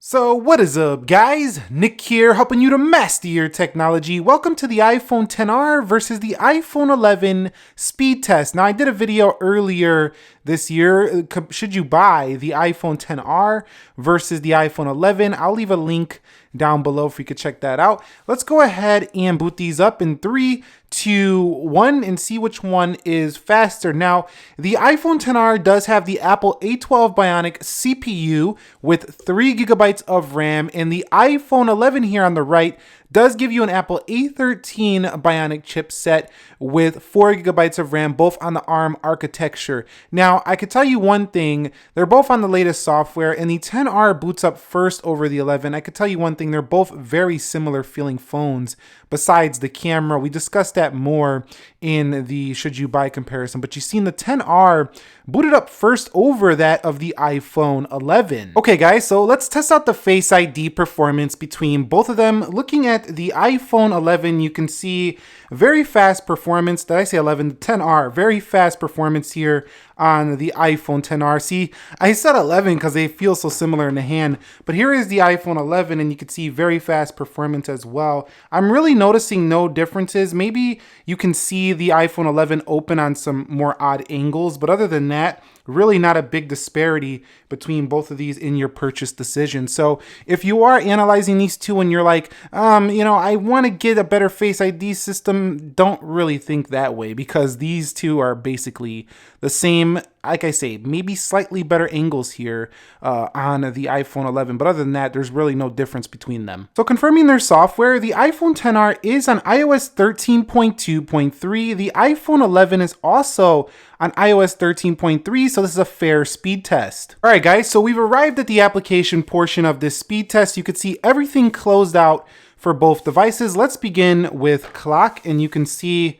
So what is up, guys? Nick here, helping you to master your technology. Welcome to the iPhone XR versus the iPhone 11 speed test. Now, I did a video earlier this year. Should you buy the iPhone XR versus the iPhone 11? I'll leave a link down below if you could check that out. Let's go ahead and boot these up in 3, 2, 1 and see which one is faster. Now, the iPhone XR does have the Apple A12 Bionic CPU with 3 gigabytes of RAM, and the iPhone 11 here on the right does give you an Apple A13 Bionic chipset with 4 gigabytes of RAM, both on the ARM architecture. Now, I could tell you one thing, they're both on the latest software, and the XR boots up first over the 11. I could tell you one thing, they're both very similar feeling phones besides the camera. We discussed that more in the should you buy comparison, but you've seen the XR booted up first over that of the iPhone 11. Okay guys, so let's test out the Face ID performance between both of them. Looking at the iPhone 11, you can see very fast performance. Did I say 11? The XR, very fast performance here on the iPhone XR. See, I said 11 because they feel so similar in the hand, but here is the iPhone 11 and you can see very fast performance as well. I'm really noticing no differences. Maybe you can see the iPhone 11 open on some more odd angles, but other than that, really not a big disparity between both of these in your purchase decision. So if you are analyzing these two and you're like, I want to get a better Face ID system, don't really think that way because these two are basically the same. Like I say, maybe slightly better angles here on the iPhone 11, but other than that, there's really no difference between them. So confirming their software, the iPhone XR is on iOS 13.2.3. The iPhone 11 is also on iOS 13.3, so this is a fair speed test. All right, guys, so we've arrived at the application portion of this speed test. You could see everything closed out for both devices. Let's begin with clock, and you can see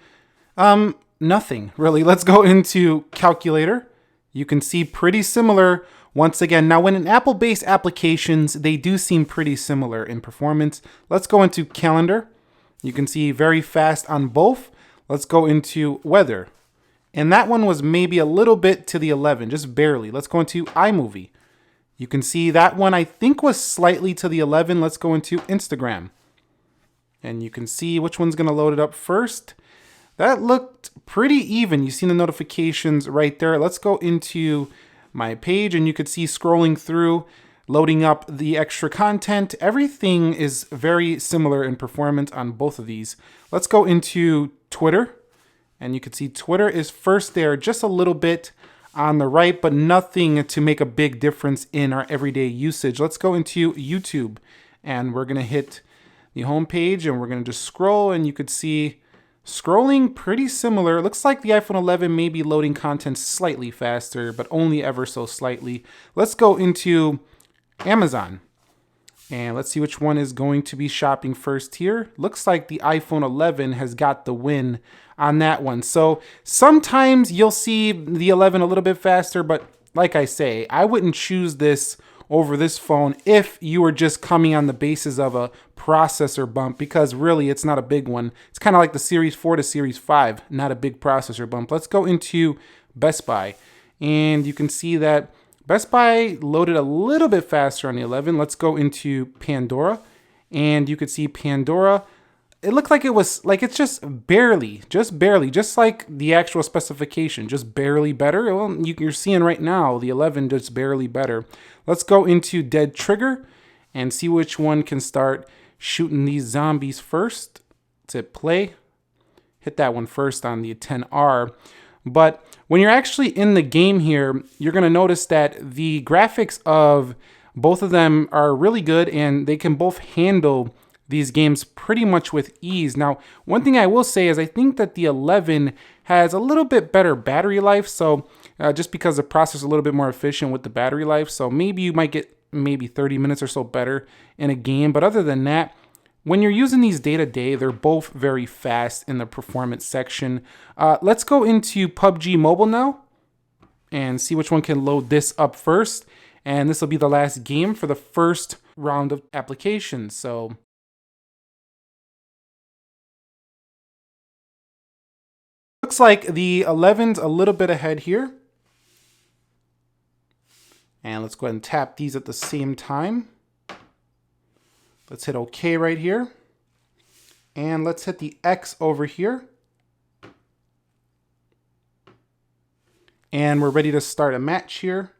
nothing really. Let's go into calculator. You can see pretty similar once again. Now, when in Apple-based applications, they do seem pretty similar in performance. Let's go into calendar. You can see very fast on both. Let's go into weather. And that one was maybe a little bit to the 11, just barely. Let's go into iMovie. You can see that one I think was slightly to the 11. Let's go into Instagram. And you can see which one's gonna load it up first. That looked pretty even. You've seen the notifications right there. Let's go into my page and you could see scrolling through, loading up the extra content. Everything is very similar in performance on both of these. Let's go into Twitter. And you can see Twitter is first there, just a little bit on the right, but nothing to make a big difference in our everyday usage. Let's go into YouTube and we're gonna hit the home page and we're gonna just scroll, and you could see scrolling pretty similar. It looks like the iPhone 11 may be loading content slightly faster, but only ever so slightly. Let's go into Amazon. And let's see which one is going to be shopping first here. Looks like the iPhone 11 has got the win on that one. So sometimes you'll see the 11 a little bit faster, but like I say, I wouldn't choose this over this phone if you were just coming on the basis of a processor bump, because really it's not a big one. It's kind of like the Series 4 to Series 5, not a big processor bump. Let's go into Best Buy, and you can see that Best Buy loaded a little bit faster on the 11. Let's go into Pandora, and you could see Pandora. It looked like it was like it's just barely, just like the actual specification, just barely better. Well, you're seeing right now the 11 just barely better. Let's go into Dead Trigger and see which one can start shooting these zombies first. Let's hit play. Hit that one first on the XR. But when you're actually in the game here, you're going to notice that the graphics of both of them are really good and they can both handle these games pretty much with ease. Now, one thing I will say is I think that the 11 has a little bit better battery life. So just because the processor is a little bit more efficient with the battery life. So maybe you might get maybe 30 minutes or so better in a game. But other than that, when you're using these day to day, they're both very fast in the performance section. Let's go into PUBG Mobile now and see which one can load this up first. And this will be the last game for the first round of applications. So looks like the 11's a little bit ahead here. And let's go ahead and tap these at the same time. Let's hit OK right here. And let's hit the X over here. And we're ready to start a match here.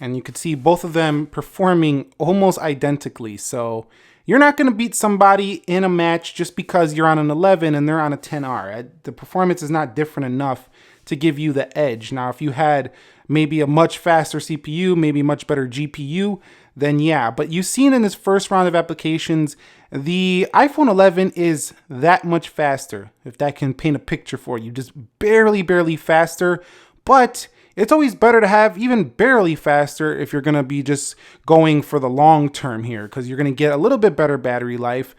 And you can see both of them performing almost identically. So you're not going to beat somebody in a match just because you're on an 11 and they're on a 10R. The performance is not different enough to give you the edge. Now, if you had maybe a much faster CPU, maybe much better GPU, then yeah. But you've seen in this first round of applications, the iPhone 11 is that much faster, if that can paint a picture for you. Just barely faster, but it's always better to have even barely faster if you're going to be just going for the long term here, because you're going to get a little bit better battery life,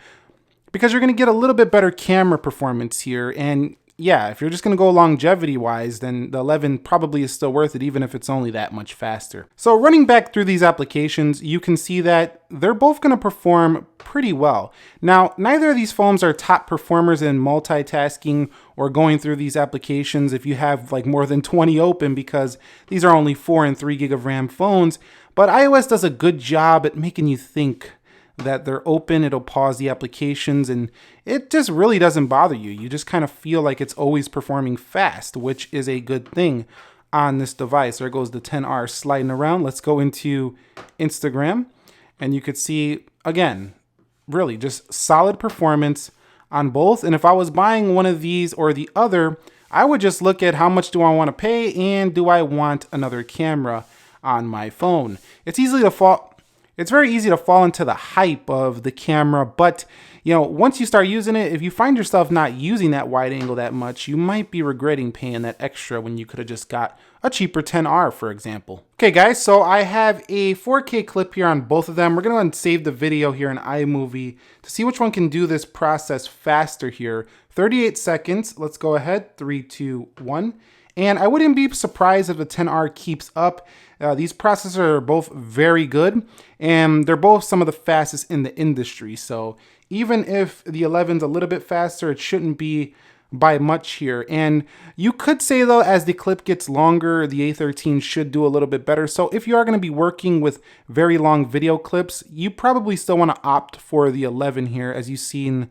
because you're going to get a little bit better camera performance here. And yeah, if you're just going to go longevity wise, then the 11 probably is still worth it, even if it's only that much faster. So running back through these applications, you can see that they're both going to perform pretty well. Now, neither of these phones are top performers in multitasking or going through these applications if you have like more than 20 open, because these are only 4 and 3 gig of RAM phones. But iOS does a good job at making you think that they're open. It'll pause the applications and it just really doesn't bother you. You just kind of feel like it's always performing fast, which is a good thing on this device. There goes the 10R sliding around. Let's go into Instagram and you could see, again, really just solid performance on both. And if I was buying one of these or the other, I would just look at how much do I want to pay and do I want another camera on my phone. It's very easy to fall into the hype of the camera, but you know, once you start using it, if you find yourself not using that wide angle that much, you might be regretting paying that extra when you could have just got a cheaper 10R, for example. Okay guys, so I have a 4K clip here on both of them. We're gonna go ahead and save the video here in iMovie to see which one can do this process faster here. 38 seconds, let's go ahead, 3, 2, 1. And I wouldn't be surprised if the 10R keeps up. These processors are both very good, and they're both some of the fastest in the industry. So even if the 11's a little bit faster, it shouldn't be by much here. And you could say though, as the clip gets longer, the A13 should do a little bit better. So if you are going to be working with very long video clips, you probably still want to opt for the 11 here, as you've seen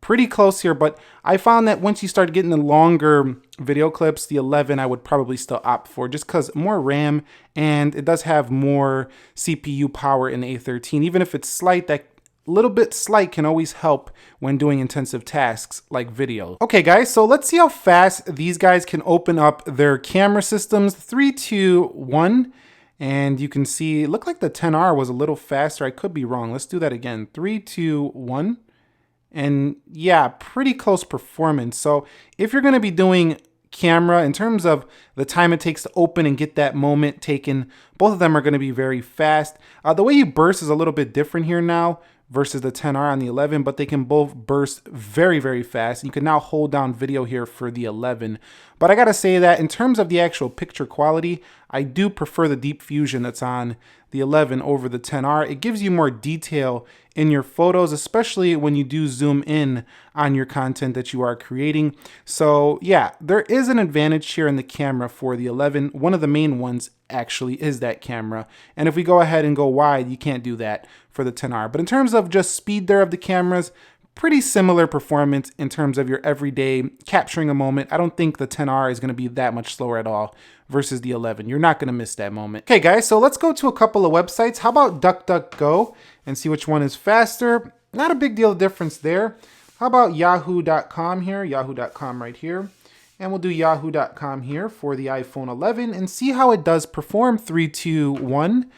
pretty close here. But I found that once you start getting the longer video clips, the 11 I would probably still opt for, just because more RAM and it does have more CPU power in the A13. Even if it's slight, that little bit slight can always help when doing intensive tasks like video. Okay guys, so let's see how fast these guys can open up their camera systems. 3, 2, 1. And you can see, it looked like the 10R was a little faster. I could be wrong. Let's do that again. 3, 2, 1. And yeah, pretty close performance. So if you're going to be doing camera in terms of the time it takes to open and get that moment taken, both of them are going to be very fast. The way you burst is a little bit different here now versus the 10R on the 11, but they can both burst very fast. You can now hold down video here for the 11. But I gotta say that in terms of the actual picture quality, I do prefer the deep fusion that's on the 11 over the 10R. It gives you more detail in your photos, especially when you do zoom in on your content that you are creating. So yeah, there is an advantage here in the camera for the 11. One of the main ones actually is that camera. And if we go ahead and go wide, you can't do that for the 10R. But in terms of just speed there of the cameras, pretty similar performance in terms of your everyday capturing a moment. I don't think the 10R is going to be that much slower at all versus the 11. You're not going to miss that moment. Okay guys, so let's go to a couple of websites. How about DuckDuckGo and see which one is faster? Not a big deal of difference there. How about yahoo.com here, yahoo.com right here. And we'll do yahoo.com here for the iPhone 11 and see how it does perform. 3, 2, 1.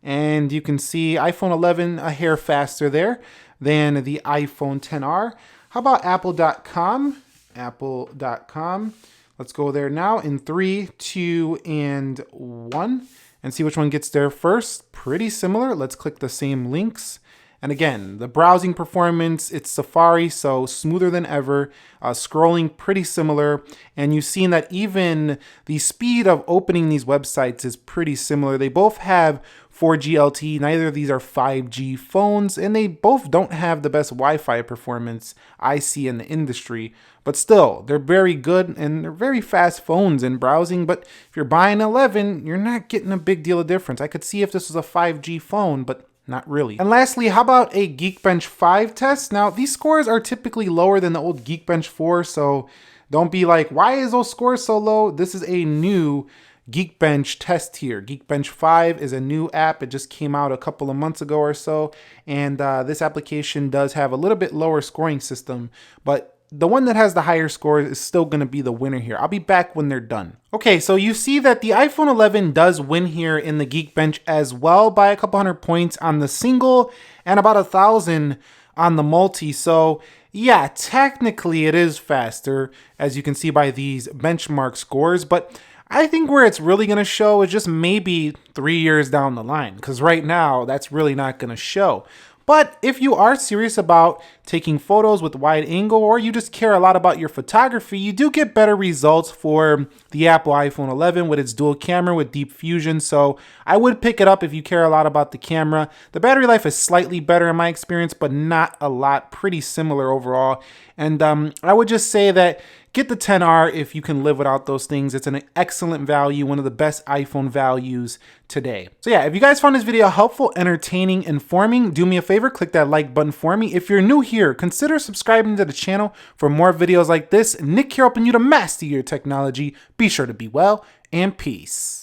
And you can see iPhone 11 a hair faster there than the iPhone 10R. How about apple.com? Apple.com. Let's go there now in 3, 2, and 1 and see which one gets there first. Pretty similar. Let's click the same links. And again, the browsing performance, it's Safari, so smoother than ever. Scrolling pretty similar. And you've seen that even the speed of opening these websites is pretty similar. They both have 4G LTE. Neither of these are 5G phones, and they both don't have the best Wi-Fi performance I see in the industry. But still, they're very good and they're very fast phones in browsing. But if you're buying 11, you're not getting a big deal of difference. I could see if this was a 5G phone, but Not really. And lastly, how about a Geekbench 5 test? Now, these scores are typically lower than the old Geekbench 4, so don't be like, why is those scores so low? This is a new Geekbench test here. Geekbench 5 is a new app. It just came out a couple of months ago or so, and this application does have a little bit lower scoring system, but the one that has the higher scores is still going to be the winner here. I'll be back when they're done. Okay, so you see that the iPhone 11 does win here in the Geekbench as well by a couple hundred points on the single and about 1,000 on the multi. So yeah, technically it is faster, as you can see by these benchmark scores, but I think where it's really going to show is just maybe 3 years down the line, because right now that's really not going to show. But if you are serious about taking photos with wide angle, or you just care a lot about your photography, you do get better results for the Apple iPhone 11 with its dual camera with deep fusion. So I would pick it up if you care a lot about the camera. The battery life is slightly better in my experience, but not a lot, pretty similar overall. And I would just say that get the XR if you can live without those things. It's an excellent value, one of the best iPhone values today. So yeah, if you guys found this video helpful, entertaining, informing, do me a favor, click that like button for me. If you're new here, consider subscribing to the channel for more videos like this. Nick here helping you to master your technology. Be sure to be well, and peace.